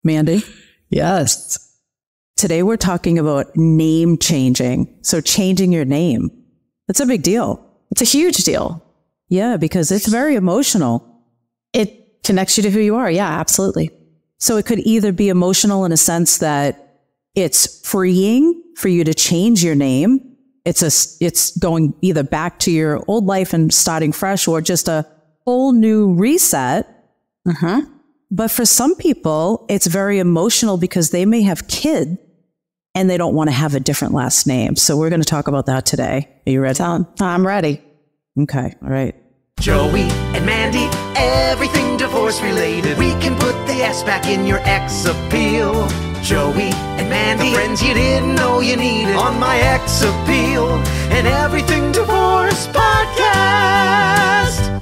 Mandy? Yes. Today we're talking about name changing. So changing your name. It's a big deal. It's a huge deal. Yeah, because it's very emotional. It connects you to who you are. Yeah, absolutely. So it could either be emotional in a sense that it's freeing for you to change your name. It's going either back to your old life and starting fresh, or just a whole new reset. But for some people, it's very emotional because they may have kids and they don't want to have a different last name. So we're going to talk about that today. Are you ready? I'm ready. Okay. All right. Joey and Mandy, everything divorce related. We can put the S back in your ex appeal. Joey and Mandy, the friends you didn't know you needed on my ex appeal. And everything divorce podcast.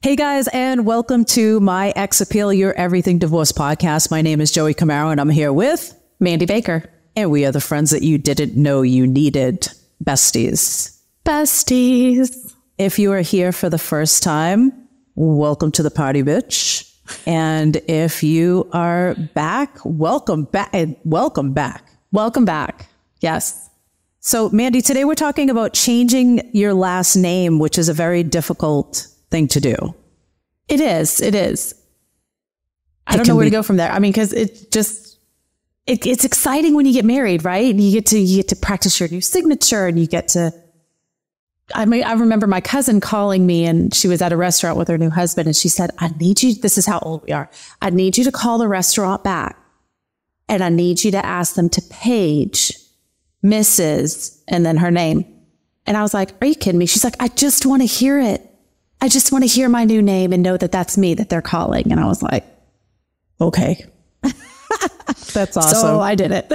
Hey guys, and welcome to My Ex Appeal, your everything divorce podcast. My name is Joey Camaro and I'm here with Mandy Baker. And we are the friends that you didn't know you needed. Besties. Besties. If you are here for the first time, welcome to the party, bitch. And if you are back, welcome back and welcome back. Welcome back. Yes. So Mandy, today we're talking about changing your last name, which is a very difficult thing to do. It is. I don't know where to go from there. I mean, because it's exciting when you get married, right? And you get to practice your new signature, and you get to. I remember my cousin calling me, and she was at a restaurant with her new husband, and she said, "I need you. This is how old we are. I need you to call the restaurant back, and I need you to ask them to page Mrs. and then her name." And I was like, "Are you kidding me?" She's like, "I just want to hear it. I just want to hear my new name and know that that's me that they're calling." And I was like, "Okay." That's awesome. So I did it.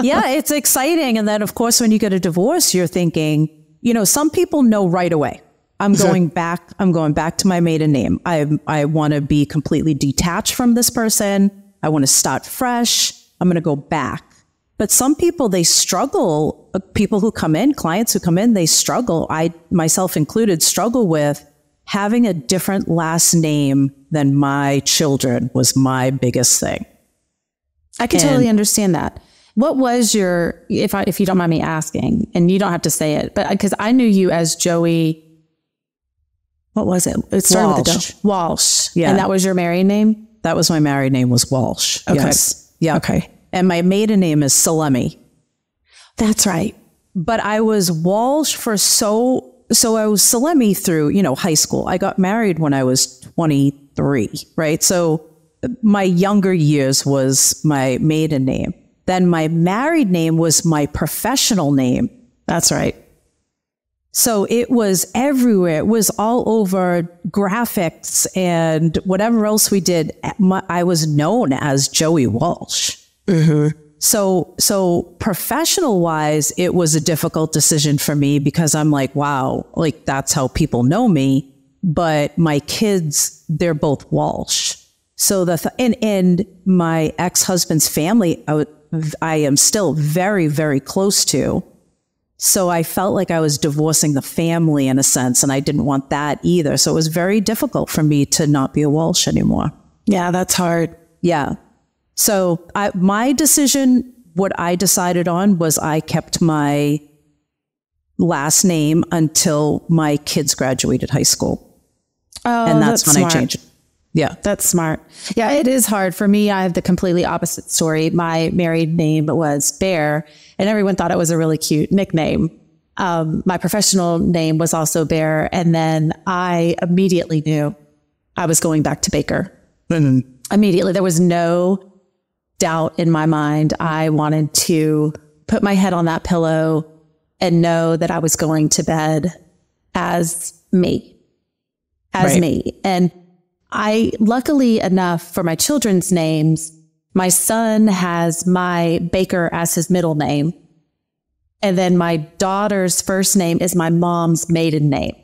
Yeah, it's exciting. And then, of course, when you get a divorce, you're thinking, some people know right away. I'm going back to my maiden name. I want to be completely detached from this person. I want to start fresh. I'm going to go back. But some people, they struggle. People who come in, clients who come in, they struggle. I, myself included, struggle with having a different last name than my children was my biggest thing. I can totally understand that. What was your, if you don't mind me asking, and you don't have to say it, but because I knew you as Joey, what was it? It started with the Walsh. Yeah. And that was your married name? That was my married name, was Walsh. Okay. Yes. Yeah. Okay. And my maiden name is Salemi. That's right. But I was Walsh so I was Salemi through, high school. I got married when I was 23, right? So my younger years was my maiden name. Then my married name was my professional name. That's right. So it was everywhere. It was all over graphics and whatever else we did. I was known as Joey Walsh. Mm-hmm. So professional wise, it was a difficult decision for me because I'm like, wow, like that's how people know me. But my kids, they're both Walsh. So and my ex-husband's family, I am still very, very close to. So I felt like I was divorcing the family in a sense, and I didn't want that either. So it was very difficult for me to not be a Walsh anymore. Yeah, that's hard. Yeah. So my decision, what I decided on was I kept my last name until my kids graduated high school. Oh, and that's when smart. I changed it. Yeah. That's smart. Yeah, it is hard. For me, I have the completely opposite story. My married name was Bear, and everyone thought it was a really cute nickname. My professional name was also Bear, and then I immediately knew I was going back to Baker. Immediately. There was no doubt in my mind. I wanted to put my head on that pillow and know that I was going to bed as me. And I, luckily enough for my children's names, my son has my Baker as his middle name. And then my daughter's first name is my mom's maiden name,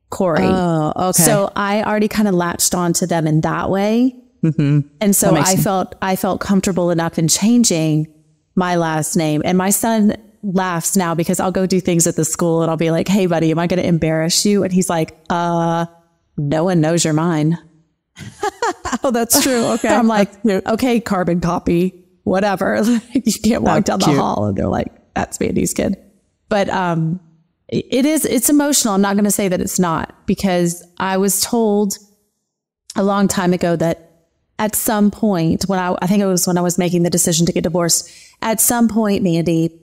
Corey. Oh, okay. So I already kind of latched on to them in that way. Mm-hmm. And so I felt comfortable enough in changing my last name. And my son laughs now because I'll go do things at the school and I'll be like, "Hey buddy, am I going to embarrass you?" And he's like, "No one knows you're mine." Oh, that's true. Okay. I'm like, okay, carbon copy, whatever. You can't walk down the hall and they're like, that's Mandy's kid. But it's emotional. I'm not going to say that it's not, because I was told a long time ago that at some point when I think it was when I was making the decision to get divorced, at some point, Mandy,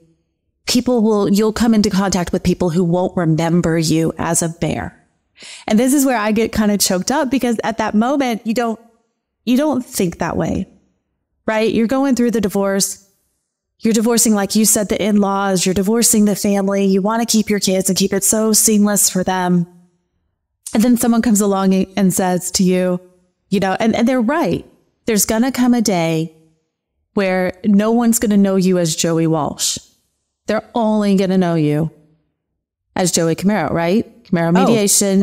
you'll come into contact with people who won't remember you as a bear. And this is where I get kind of choked up, because at that moment, you don't think that way, right? You're going through the divorce. You're divorcing, like you said, the in-laws, you're divorcing the family. You want to keep your kids and keep it so seamless for them. And then someone comes along and says to you, and they're right. There's going to come a day where no one's going to know you as Joey Walsh. They're only going to know you as Joey Camaro, right? Camaro Mediation.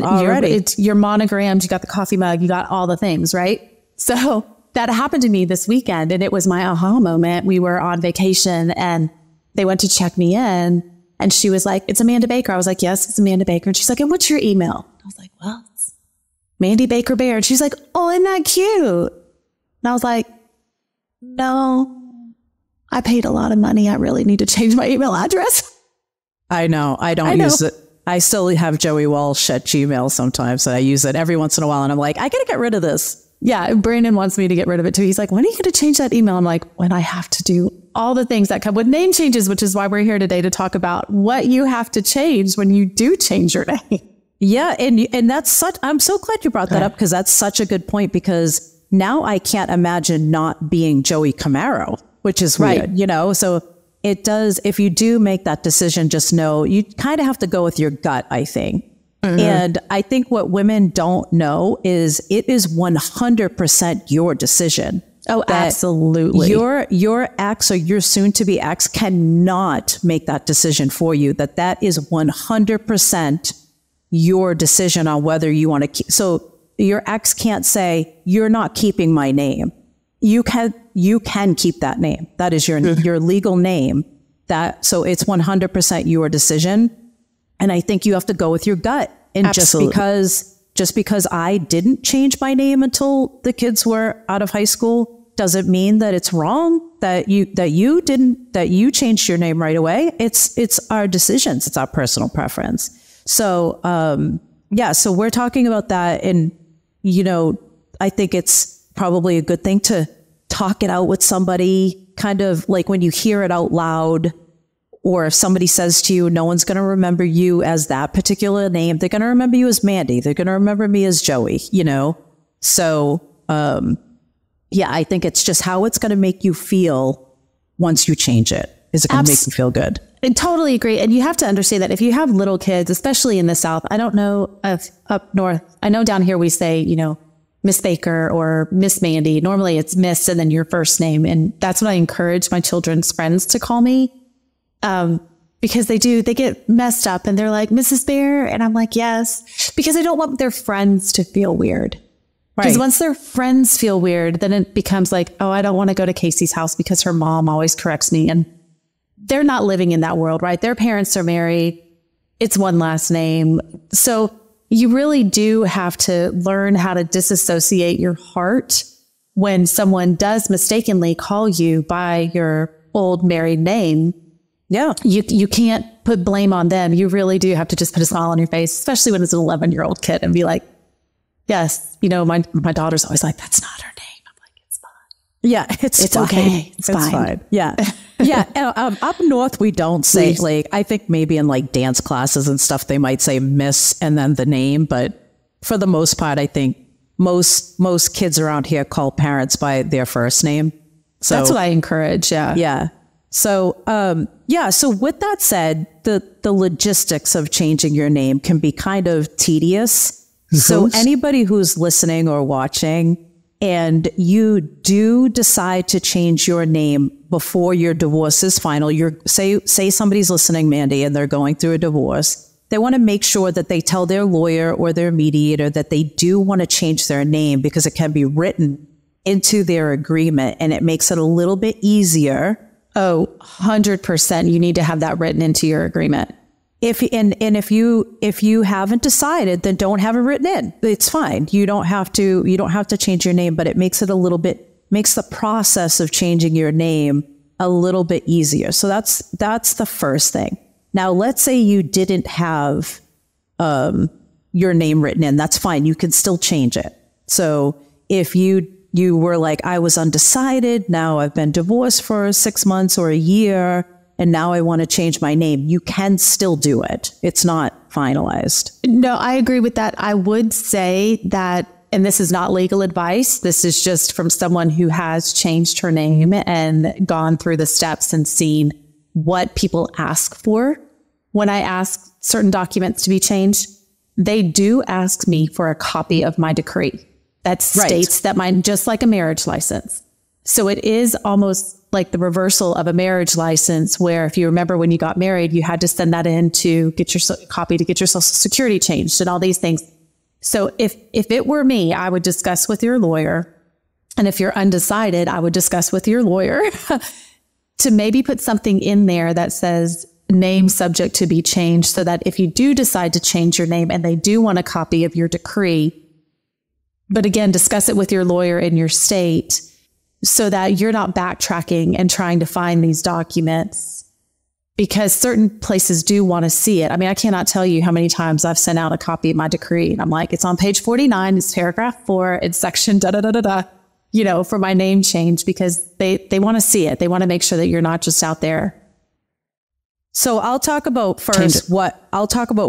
You're monogrammed. You got the coffee mug. You got all the things, right? So that happened to me this weekend, and it was my aha moment. We were on vacation and they went to check me in, and she was like, "It's Amanda Baker." I was like, "Yes, it's Amanda Baker." And she's like, "And what's your email?" I was like, "Well, it's Mandy Baker Bear." And she's like, "Oh, isn't that cute?" And I was like, "No, I paid a lot of money. I really need to change my email address." I know. I don't use it. I still have Joey Walsh at Gmail sometimes. And I use it every once in a while. And I'm like, I got to get rid of this. Yeah. Brandon wants me to get rid of it too. He's like, when are you going to change that email? I'm like, when I have to do all the things that come with name changes, which is why we're here today to talk about what you have to change when you do change your name. Yeah. And that's I'm so glad you brought that up, because that's such a good point, because now I can't imagine not being Joey Camaro, which is weird, so it does. If you do make that decision, just know you kind of have to go with your gut, I think. Mm-hmm. And I think what women don't know is it is 100% your decision. Oh, absolutely. Your ex or your soon to be ex cannot make that decision for you. That is 100% your decision on whether you want to keep. So your ex can't say, "You're not keeping my name." You can keep that name. That is your legal name. So it's 100% your decision. And I think you have to go with your gut. And Absolutely. just because I didn't change my name until the kids were out of high school doesn't mean that it's wrong that you changed your name right away. It's our decisions. It's our personal preference. So, so we're talking about that. And, I think it's probably a good thing to talk it out with somebody, kind of like when you hear it out loud, or if somebody says to you, no one's going to remember you as that particular name. They're going to remember you as Mandy. They're going to remember me as Joey, So, I think it's just how it's going to make you feel once you change it. Is it going to make you feel good? I totally agree. And you have to understand that if you have little kids, especially in the South, I don't know if up north, I know down here we say, Miss Baker or Miss Mandy. Normally it's Miss and then your first name. And that's what I encourage my children's friends to call me. Because they get messed up and they're like, "Mrs. Bear." And I'm like, "Yes," because I don't want their friends to feel weird. Because once their friends feel weird, then it becomes like, "Oh, I don't want to go to Casey's house because her mom always corrects me." And they're not living in that world, right? Their parents are married. It's one last name. So you really do have to learn how to disassociate your heart when someone does mistakenly call you by your old married name. Yeah. You can't put blame on them. You really do have to just put a smile on your face, especially when it's an 11-year-old kid, and be like, "Yes, my daughter's always like, that's not her name." I'm like, "It's fine." Yeah, it's fine. Okay. It's fine. Yeah. Yeah. Up north, we don't say, I think maybe in like dance classes and stuff, they might say Miss and then the name. But for the most part, I think most kids around here call parents by their first name. So that's what I encourage. Yeah. Yeah. So, so with that said, the logistics of changing your name can be kind of tedious. So anybody who's listening or watching and you do decide to change your name before your divorce is final, say somebody's listening, Mandy, and they're going through a divorce. They want to make sure that they tell their lawyer or their mediator that they do want to change their name, because it can be written into their agreement and it makes it a little bit easier. Oh, 100%. You need to have that written into your agreement. If you haven't decided, then don't have it written in. It's fine. You don't have to change your name, but it makes the process of changing your name a little bit easier. So that's the first thing. Now, let's say you didn't have your name written in. That's fine. You can still change it. So if you were like, I was undecided, now I've been divorced for 6 months or a year, and now I want to change my name, you can still do it. It's not finalized. No, I agree with that. I would say that, and this is not legal advice, this is just from someone who has changed her name and gone through the steps and seen what people ask for. When I ask certain documents to be changed, they do ask me for a copy of my decree that states that just like a marriage license. So it is almost like the reversal of a marriage license, where if you remember when you got married, you had to send that in to get your copy to get your Social Security changed and all these things. So if it were me, I would discuss with your lawyer. And if you're undecided, I would discuss with your lawyer to maybe put something in there that says name subject to be changed, so that if you do decide to change your name and they do want a copy of your decree, but again, discuss it with your lawyer in your state so that you're not backtracking and trying to find these documents, because certain places do want to see it. I mean, I cannot tell you how many times I've sent out a copy of my decree and I'm like, it's on page 49, it's paragraph 4, it's section for my name change, because they want to see it. They want to make sure that you're not just out there. So I'll talk about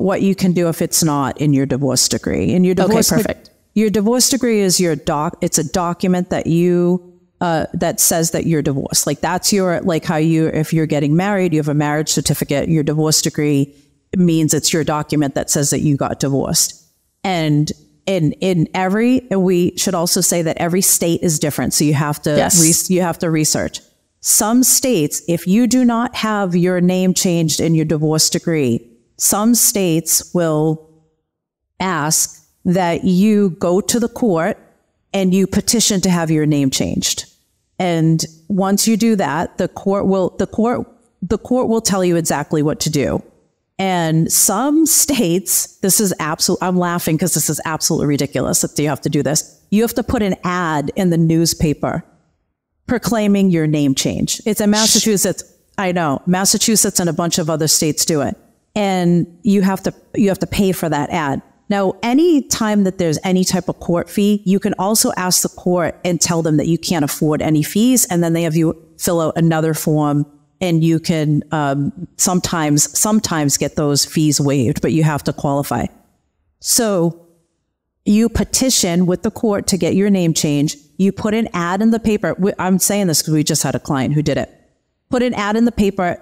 what you can do if it's not in your divorce decree. In your divorce, perfect. Your divorce decree is it's a document that that says that you're divorced. Like that's if you're getting married, you have a marriage certificate, your divorce decree means it's your document that says that you got divorced. And we should also say that every state is different. So you have to research. Some states, if you do not have your name changed in your divorce decree, some states will ask that you go to the court and you petition to have your name changed. And once you do that, the court will tell you exactly what to do. And some states, I'm laughing because this is absolutely ridiculous that you have to do this. You have to put an ad in the newspaper proclaiming your name change. It's in Massachusetts. I know Massachusetts and a bunch of other states do it. And you have to pay for that ad. Now, any time that there's any type of court fee, you can also ask the court and tell them that you can't afford any fees. And then they have you fill out another form, and you can sometimes get those fees waived, but you have to qualify. So you petition with the court to get your name changed. You put an ad in the paper. I'm saying this because we just had a client who did it. Put an ad in the paper.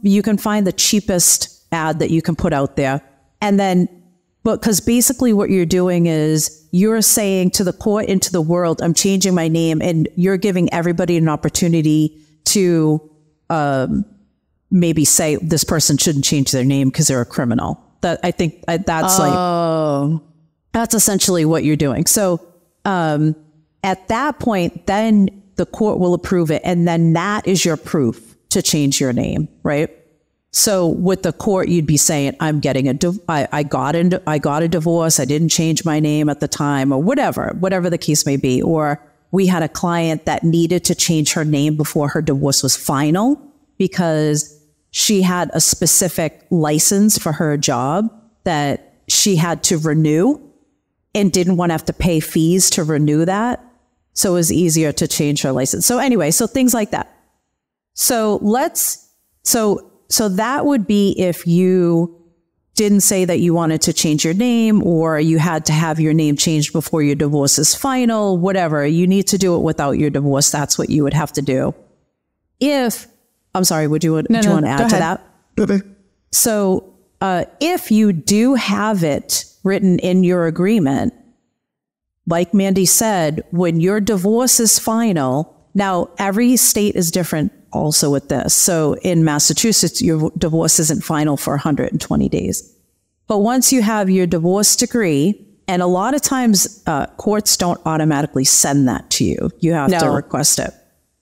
You can find the cheapest ad that you can put out there. And then, because basically what you're doing is you're saying to the court and to the world, I'm changing my name, and you're giving everybody an opportunity to maybe say this person shouldn't change their name because they're a criminal. That's essentially what you're doing. So at that point, then the court will approve it, and then that is your proof to change your name, right? So with the court, you'd be saying, I'm getting I got a divorce. I didn't change my name at the time, or whatever the case may be. Or we had a client that needed to change her name before her divorce was final because she had a specific license for her job that she had to renew and didn't want to have to pay fees to renew that. So it was easier to change her license. So anyway, so things like that. So so that would be if you didn't say that you wanted to change your name, or you had to have your name changed before your divorce is final, whatever. You need to do it without your divorce. That's what you would have to do. I'm sorry, would you want to add to that? Okay. So if you do have it written in your agreement, like Mandy said, when your divorce is final, now every state is different also with this. So in Massachusetts, your divorce isn't final for 120 days. But once you have your divorce decree, and a lot of times courts don't automatically send that to you. You have to request it.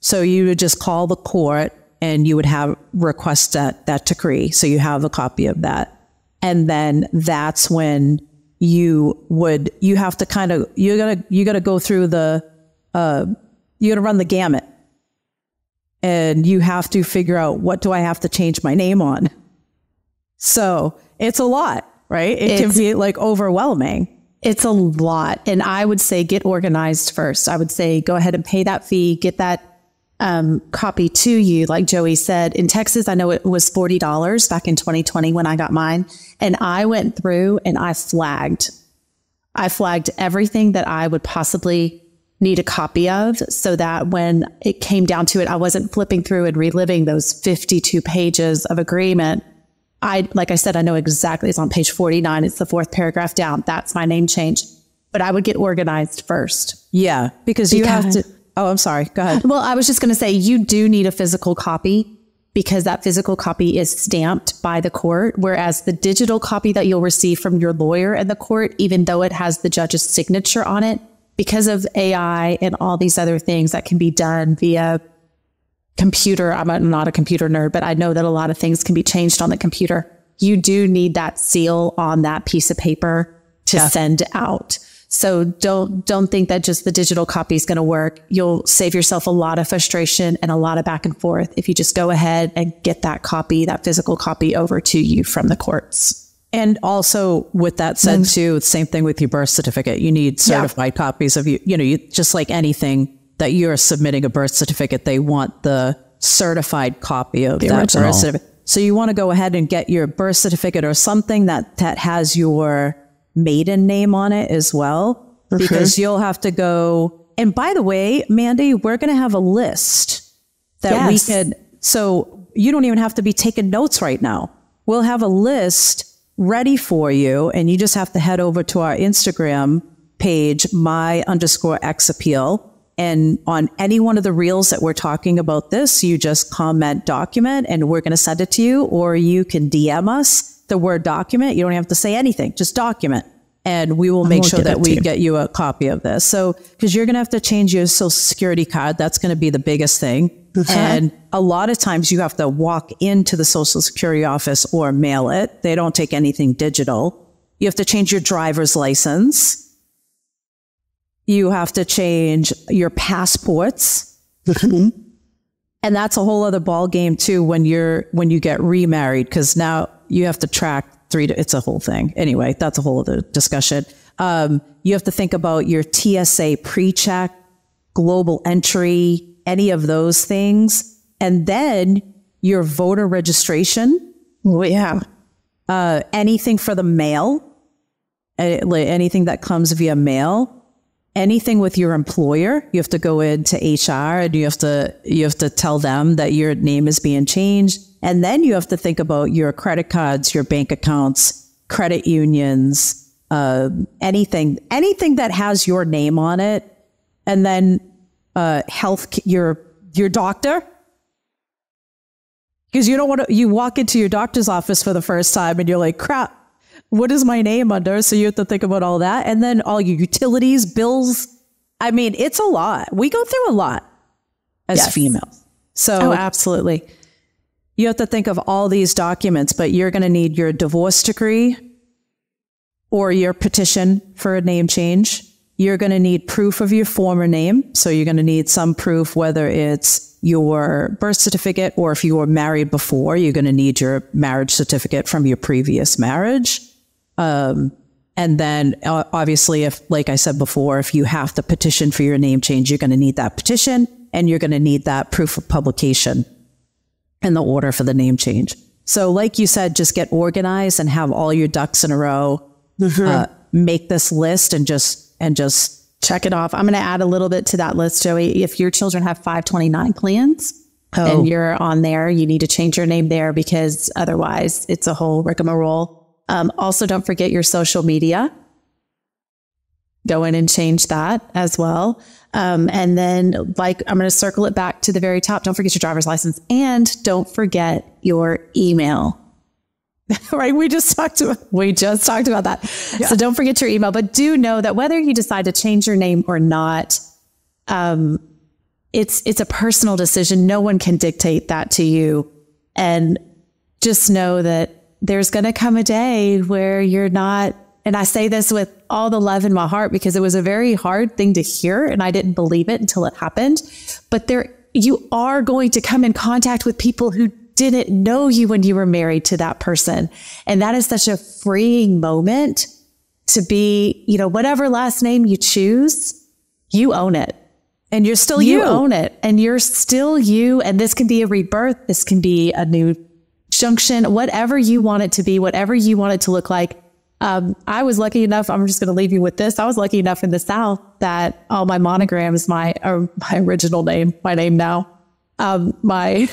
So you would just call the court and you would request that decree. So you have a copy of that. And then that's when you have to kind of, you gotta go through you gotta run the gamut. And you have to figure out, what do I have to change my name on? So it's a lot, right? It can be like overwhelming. It's a lot. And I would say get organized first. I would say go ahead and pay that fee, get that copy to you. Like Joey said, in Texas, I know it was $40 back in 2020 when I got mine. And I went through and I flagged everything that I would possibly need a copy of, so that when it came down to it, I wasn't flipping through and reliving those 52 pages of agreement. Like I said, I know exactly, it's on page 49. It's the fourth paragraph down. That's my name change. But I would get organized first. Yeah, because you have to. Oh, I'm sorry. Go ahead. Well, I was just going to say, you do need a physical copy, because that physical copy is stamped by the court. Whereas the digital copy that you'll receive from your lawyer in the court, even though it has the judge's signature on it, because of AI and all these other things that can be done via computer. I'm not a computer nerd, but I know that a lot of things can be changed on the computer. You do need that seal on that piece of paper to send out. So don't think that just the digital copy is going to work. You'll save yourself a lot of frustration and a lot of back and forth if you just go ahead and get that copy, that physical copy, over to you from the courts. And also, with that said too, same thing with your birth certificate. You need certified copies of you just like anything that you're submitting a birth certificate, they want the certified copy of the that birth certificate. So you want to go ahead and get your birth certificate or something that has your maiden name on it as well, because you'll have to go. And by the way, Mandy, we're going to have a list that we could, so you don't even have to be taking notes right now. We'll have a list ready for you, and you just have to head over to our Instagram page, my_xappeal. And on any one of the reels that we're talking about this, you just comment document and we're going to send it to you, or you can DM us the word document. You don't have to say anything, just document. And we will make sure that we get you a copy of this. So, because you're going to have to change your social security card. That's going to be the biggest thing. And a lot of times you have to walk into the social security office or mail it. They don't take anything digital. You have to change your driver's license. You have to change your passports. And that's a whole other ball game too when you get remarried, because now you have to track it's a whole thing. Anyway, that's a whole other discussion. You have to think about your TSA pre-check, global entry, any of those things. And then your voter registration. Oh, yeah. Anything for the mail, anything that comes via mail. Anything with your employer, you have to go into HR and you have to tell them that your name is being changed. And then you have to think about your credit cards, your bank accounts, credit unions, anything that has your name on it. And then your doctor. Because you don't want to, you walk into your doctor's office for the first time and you're like, crap, what is my name under? So you have to think about all that. And then all your utilities, bills. I mean, it's a lot. We go through a lot as females. So absolutely. You have to think of all these documents, but you're going to need your divorce decree or your petition for a name change. You're going to need proof of your former name. So you're going to need some proof, whether it's your birth certificate or if you were married before, you're going to need your marriage certificate from your previous marriage. And then obviously, if, like I said before, if you have to petition for your name change, you're going to need that petition and you're going to need that proof of publication in the order for the name change. So like you said, just get organized and have all your ducks in a row, make this list and just check it off. I'm going to add a little bit to that list, Joey. If your children have 529 plans and you're on there, you need to change your name there because otherwise it's a whole rigmarole. Also, don't forget your social media. Go in and change that as well. And then I'm going to circle it back to the very top. Don't forget your driver's license and don't forget your email. Right. We just talked about that. Yeah. So don't forget your email, but do know that whether you decide to change your name or not, it's a personal decision. No one can dictate that to you. And just know that there's going to come a day where you're not, and I say this with all the love in my heart because it was a very hard thing to hear and I didn't believe it until it happened. But you are going to come in contact with people who didn't know you when you were married to that person. And that is such a freeing moment to be, whatever last name you choose, you own it. And you're still you. You own it. And you're still you. And this can be a rebirth. This can be a new junction, whatever you want it to be, whatever you want it to look like. I was lucky enough, I'm just going to leave you with this. I was lucky enough in the South that all my monograms, my original name, my name now, my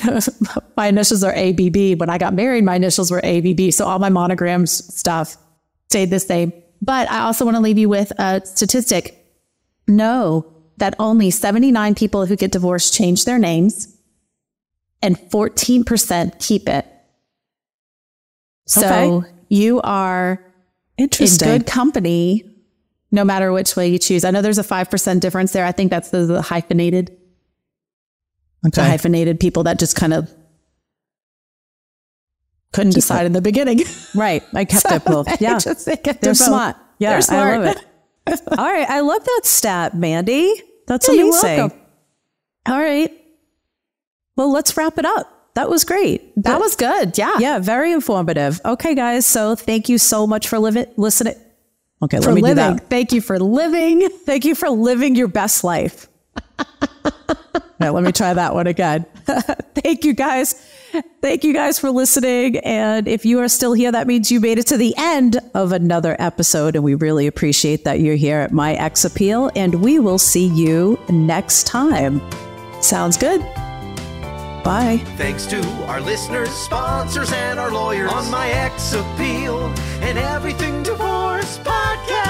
initials are ABB. When I got married, my initials were ABB. So all my monograms stuff stayed the same. But I also want to leave you with a statistic. Know that only 79 people who get divorced change their names and 14% keep it. So you are in good company, no matter which way you choose. I know there's a 5% difference there. I think that's the hyphenated. The hyphenated people that just kind of couldn't decide in the beginning. Right. I kept it both. Yeah. They're smart. Yeah, they're smart. I love it. All right. I love that stat, Mandy. That's amazing. You're welcome. All right. Well, let's wrap it up. That was great. That was good. Yeah. Yeah. Very informative. Okay, guys. So thank you so much for listening. Okay. Let me do that. Thank you for living. Thank you for living your best life. All right, let me try that one again. Thank you guys. Thank you guys for listening. And if you are still here, that means you made it to the end of another episode. And we really appreciate that you're here at My Ex Appeal. And we will see you next time. Sounds good. Bye. Thanks to our listeners, sponsors, and our lawyers on My Ex Appeal and Everything Divorce Podcast.